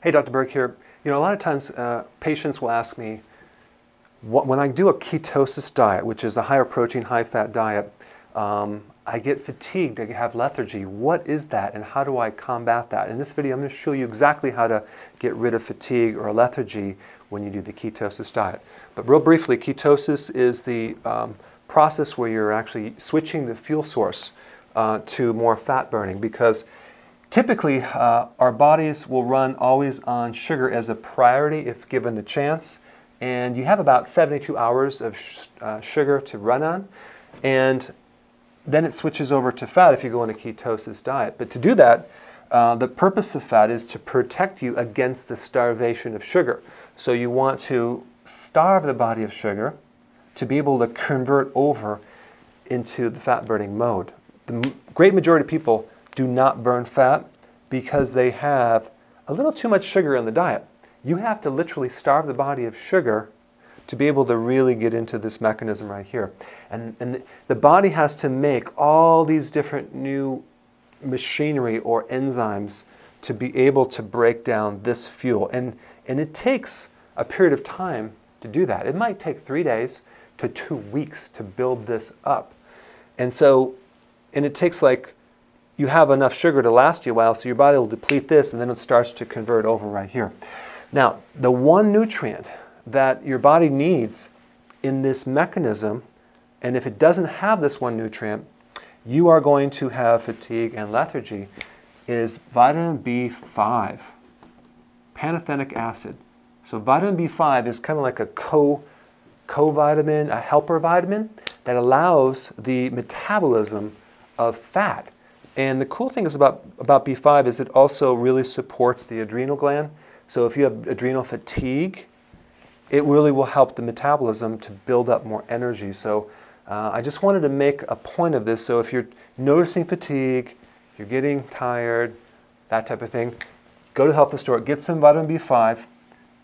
Hey, Dr. Berg here. You know, a lot of times patients will ask me, when I do a ketosis diet, which is a higher protein, high fat diet, I get fatigued, I have lethargy. What is that and how do I combat that? In this video, I'm going to show you exactly how to get rid of fatigue or lethargy when you do the ketosis diet. But real briefly, ketosis is the process where you're actually switching the fuel source to more fat burning, because typically our bodies will run always on sugar as a priority if given the chance. And you have about 72 hours of sugar to run on, and then it switches over to fat if you go on a ketosis diet. But to do that, the purpose of fat is to protect you against the starvation of sugar. So you want to starve the body of sugar to be able to convert over into the fat burning mode. The great majority of people do not burn fat because they have a little too much sugar in the diet. You have to literally starve the body of sugar to be able to really get into this mechanism right here. And the body has to make all these different new machinery or enzymes to be able to break down this fuel. And it takes a period of time to do that. It might take 3 days to 2 weeks to build this up. And it takes you have enough sugar to last you a while, so your body will deplete this and then it starts to convert over right here. Now, the one nutrient that your body needs in this mechanism, and if it doesn't have this one nutrient, you are going to have fatigue and lethargy, is vitamin B5, pantothenic acid. So vitamin B5 is kind of like a co-vitamin, a helper vitamin that allows the metabolism of fat. And the cool thing is about B5 is it also really supports the adrenal gland. So if you have adrenal fatigue, it really will help the metabolism to build up more energy. So I just wanted to make a point of this. So if you're noticing fatigue, you're getting tired, that type of thing, go to the health food store, get some vitamin B5,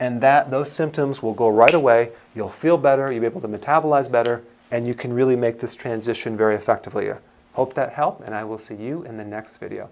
and those symptoms will go right away. You'll feel better, you'll be able to metabolize better, and you can really make this transition very effectively. Hope that helped, and I will see you in the next video.